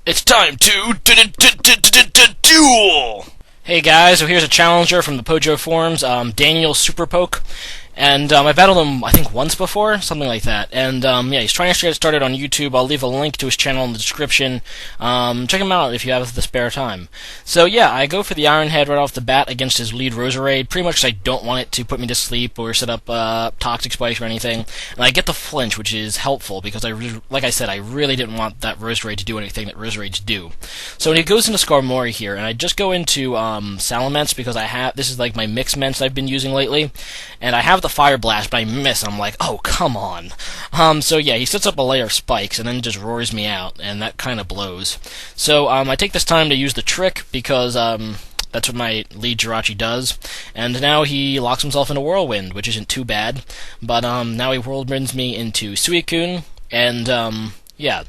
It's time to duel! Hey guys, so here's a challenger from the Pojo forums, DanielSuperpoke. And I battled him, I think, once before, something like that. And yeah, he's trying to get started on YouTube. I'll leave a link to his channel in the description. Check him out if you have the spare time. So yeah, I go for the Iron Head right off the bat against his lead Roserade, pretty much because I don't want it to put me to sleep or set up Toxic Spikes or anything. And I get the flinch, which is helpful, because like I said, I really didn't want that Roserade to do anything that Roserades do. So when he goes into Skarmory here, and I just go into Salamence, because this is like my mix ments I've been using lately, and I have the Fire Blast, but I miss. I'm like, oh, come on. So yeah, he sets up a layer of spikes and then just roars me out, and that kind of blows. So I take this time to use the trick, because that's what my lead Jirachi does. And now he locks himself in a Whirlwind, which isn't too bad. But now he Whirlwinds me into Suicune, and yeah,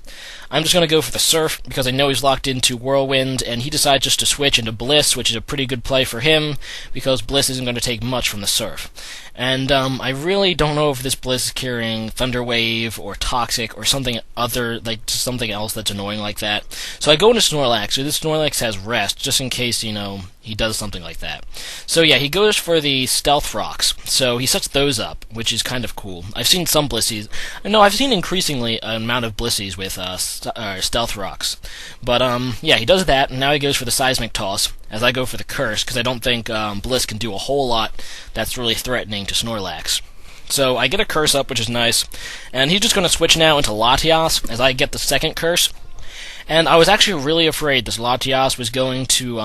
I'm just going to go for the Surf, because I know he's locked into Whirlwind, and he decides just to switch into Bliss, which is a pretty good play for him, because Bliss isn't going to take much from the Surf. And I really don't know if this Bliss is carrying Thunder Wave, or Toxic, or something other, like just something else that's annoying like that. So I go into Snorlax, so this Snorlax has Rest, just in case, you know, he does something like that. So yeah, he goes for the Stealth Rocks, so he sets those up, which is kind of cool. I've seen some Blissies, no, I've seen increasingly an amount of Blissies with Stealth Rocks. But yeah, he does that, and now he goes for the Seismic Toss, as I go for the Curse, because I don't think Bliss can do a whole lot that's really threatening to Snorlax. So I get a Curse up, which is nice, and he's just going to switch now into Latias, as I get the second Curse. And I was actually really afraid this Latias was going to,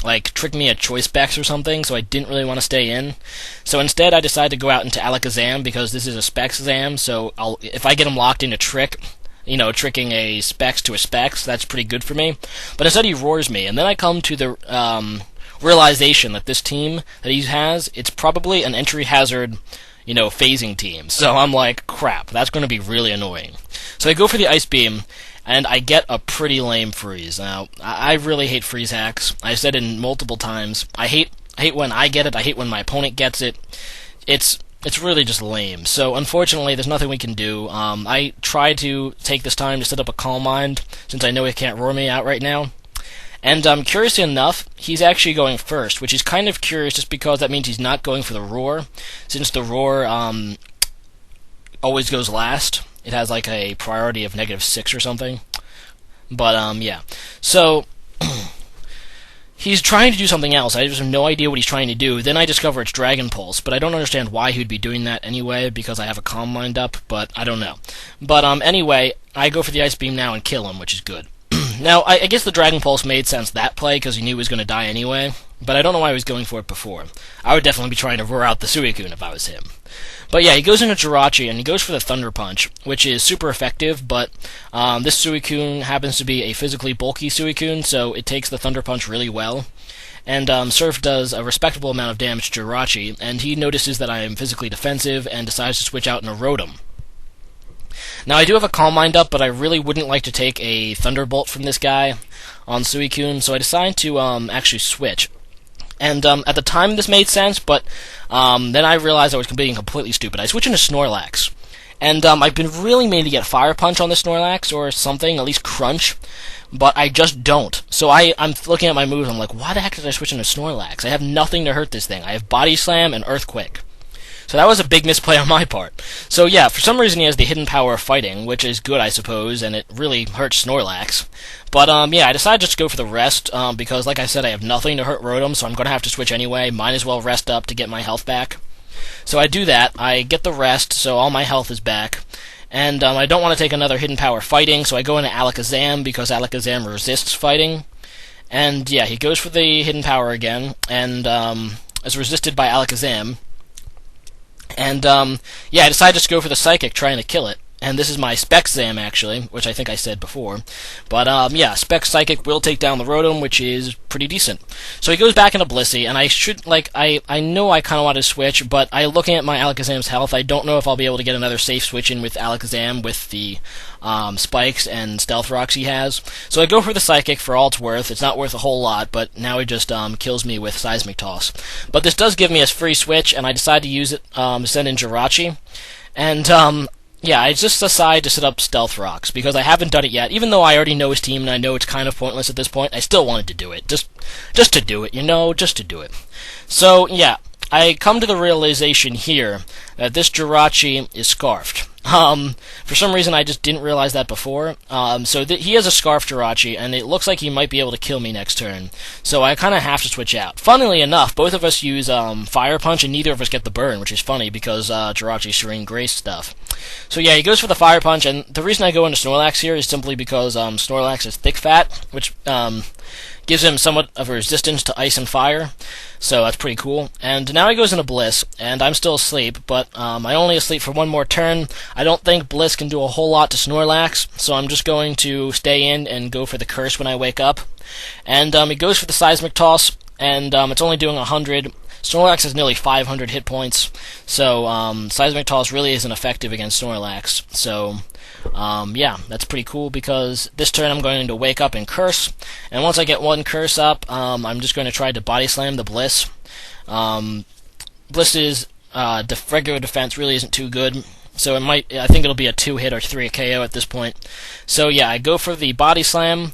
like, trick me at Choice Specs or something, so I didn't really want to stay in. So instead, I decided to go out into Alakazam, because this is a Specs Zam, so if I get him locked in a trick, you know, tricking a Specs to a Specs, that's pretty good for me. But instead, he roars me, and then I come to the realization that this team that he has, it's probably an entry hazard, you know, phasing team. So I'm like, crap, that's going to be really annoying. So I go for the Ice Beam, and I get a pretty lame freeze. Now, I really hate freeze hacks. I've said it multiple times. I hate when I get it. I hate when my opponent gets it. It's really just lame. So, unfortunately, there's nothing we can do. I try to take this time to set up a Calm Mind, since I know he can't roar me out right now. And curiously enough, he's actually going first, which is kind of curious just because that means he's not going for the Roar, since the Roar always goes last. It has like a priority of -6 or something. But, yeah. So, he's trying to do something else. I just have no idea what he's trying to do. Then I discover it's Dragon Pulse, but I don't understand why he would be doing that anyway, because I have a Calm Mind up, but I don't know. But, anyway, I go for the Ice Beam now and kill him, which is good. Now, I guess the Dragon Pulse made sense that play, because he knew he was going to die anyway, but I don't know why he was going for it before. I would definitely be trying to roar out the Suicune if I was him. But yeah, he goes into Jirachi, and he goes for the Thunder Punch, which is super effective, but this Suicune happens to be a physically bulky Suicune, so it takes the Thunder Punch really well. And Surf does a respectable amount of damage to Jirachi, and he notices that I am physically defensive, and decides to switch out into Rotom. Now, I do have a Calm Mind up, but I really wouldn't like to take a Thunderbolt from this guy on Suicune, so I decide to actually switch. And at the time, this made sense, but then I realized I was being completely stupid. I switch into Snorlax, and I've been really meaning to get Fire Punch on the Snorlax, or something, at least Crunch, but I just don't. So I'm looking at my moves, I'm like, why the heck did I switch into Snorlax? I have nothing to hurt this thing. I have Body Slam and Earthquake. So that was a big misplay on my part. So yeah, for some reason he has the hidden power of fighting, which is good, I suppose, and it really hurts Snorlax. But yeah, I decided just to go for the rest, because like I said, I have nothing to hurt Rotom, so I'm going to have to switch anyway. Might as well rest up to get my health back. So I do that, I get the rest, so all my health is back. And I don't want to take another hidden power fighting, so I go into Alakazam, because Alakazam resists fighting. And yeah, he goes for the hidden power again, and is resisted by Alakazam. And, yeah, I decided to go for the Psychic, trying to kill it. And this is my Specs Zam, actually, which I think I said before. But, yeah, Specs Psychic will take down the Rotom, which is pretty decent. So he goes back into Blissey, and I should, like, I know I kind of want to switch, but looking at my Alakazam's health, I don't know if I'll be able to get another safe switch in with Alakazam with the Spikes and Stealth Rocks he has. So I go for the Psychic for all it's worth. It's not worth a whole lot, but now he just kills me with Seismic Toss. But this does give me a free switch, and I decide to use it to send in Jirachi. And, yeah, I just decided to set up stealth rocks because I haven't done it yet. Even though I already know his team and I know it's kind of pointless at this point, I still wanted to do it. Just to do it, just to do it. So, yeah, I come to the realization here that this Jirachi is scarfed. For some reason I just didn't realize that before. He has a scarf Jirachi, and it looks like he might be able to kill me next turn. So I kind of have to switch out. Funnily enough, both of us use Fire Punch, and neither of us get the burn, which is funny because Jirachi's Serene Grace stuff. So yeah, he goes for the Fire Punch, and the reason I go into Snorlax here is simply because Snorlax is thick fat, which gives him somewhat of a resistance to ice and fire, so that's pretty cool. And now he goes into Bliss, and I'm still asleep, but I'm only asleep for one more turn. I don't think Bliss can do a whole lot to Snorlax, so I'm just going to stay in and go for the Curse when I wake up. And he goes for the Seismic Toss, and it's only doing 100. Snorlax has nearly 500 hit points, so Seismic Toss really isn't effective against Snorlax. So yeah, that's pretty cool because this turn I'm going to wake up and Curse, and once I get one Curse up, I'm just going to try to Body Slam the Bliss. Bliss's regular defense really isn't too good, so I think it'll be a 2-hit or 3 KO at this point. So yeah, I go for the Body Slam.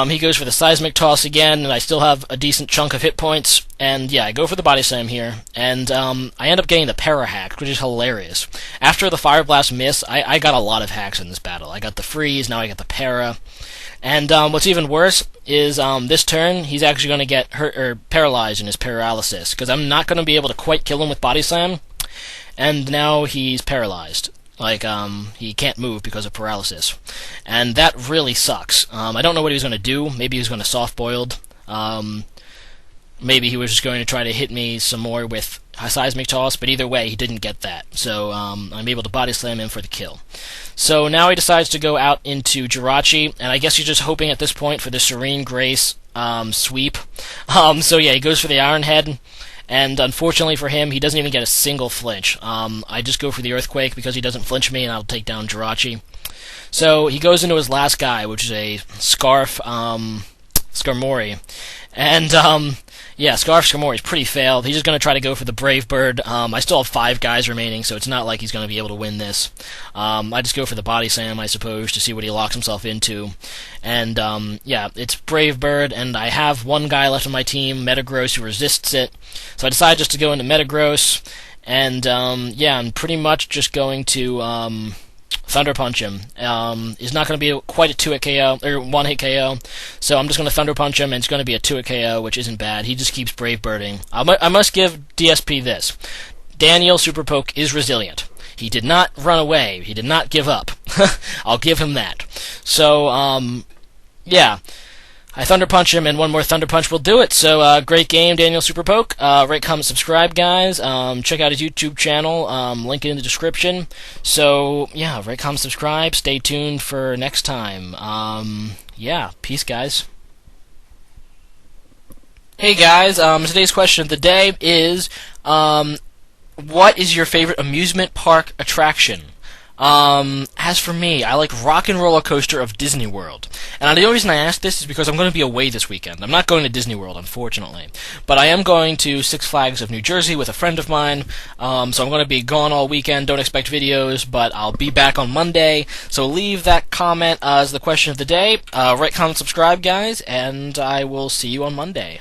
He goes for the Seismic Toss again, and I still have a decent chunk of hit points. And yeah, I go for the Body Slam here, and I end up getting the Para Hack, which is hilarious. After the Fire Blast miss, I got a lot of hacks in this battle. I got the Freeze, now I got the Para. And what's even worse is this turn, he's actually going to get hurt or paralyzed in his paralysis, because I'm not going to be able to quite kill him with Body Slam, and now he's paralyzed. Like, he can't move because of paralysis. And that really sucks. I don't know what he was going to do. Maybe he was going to soft-boiled. Maybe he was just going to try to hit me some more with a Seismic Toss, but either way, he didn't get that. So, I'm able to Body Slam him for the kill. So now he decides to go out into Jirachi, and I guess he's just hoping at this point for the Serene Grace sweep. So yeah, he goes for the Iron Head. And unfortunately for him, he doesn't even get a single flinch. I just go for the Earthquake because he doesn't flinch me, and I'll take down Jirachi. So he goes into his last guy, which is a Scarf Skarmory. And yeah, Scarf Skarmory is pretty failed. He's just going to try to go for the Brave Bird. I still have 5 guys remaining, so it's not like he's going to be able to win this. I just go for the Body Slam, I suppose, to see what he locks himself into. And yeah, it's Brave Bird, and I have one guy left on my team, Metagross, who resists it. So I decided just to go into Metagross, and yeah, I'm pretty much just going to Thunder Punch him. He's not going to be quite a 2-hit KO, or 1-hit KO, so I'm just going to Thunder Punch him, and it's going to be a 2-hit KO, which isn't bad. He just keeps Brave Birding. I must give DSP this. DanielSuperpoke is resilient. He did not run away. He did not give up. I'll give him that. So, yeah. I Thunder Punch him, and one more Thunder Punch will do it. So, great game, DanielSuperpoke. Rate, comment, subscribe, guys. Check out his YouTube channel. Link in the description. So, yeah, rate, comment, subscribe. Stay tuned for next time. Yeah, peace, guys. Hey, guys. Today's question of the day is, what is your favorite amusement park attraction? As for me, I like Rock and Roller Coaster of Disney World. And the only reason I ask this is because I'm going to be away this weekend. I'm not going to Disney World, unfortunately. But I am going to Six Flags of New Jersey with a friend of mine. So I'm going to be gone all weekend. Don't expect videos, but I'll be back on Monday. So leave that comment as the question of the day. Rate, comment, subscribe, guys, and I will see you on Monday.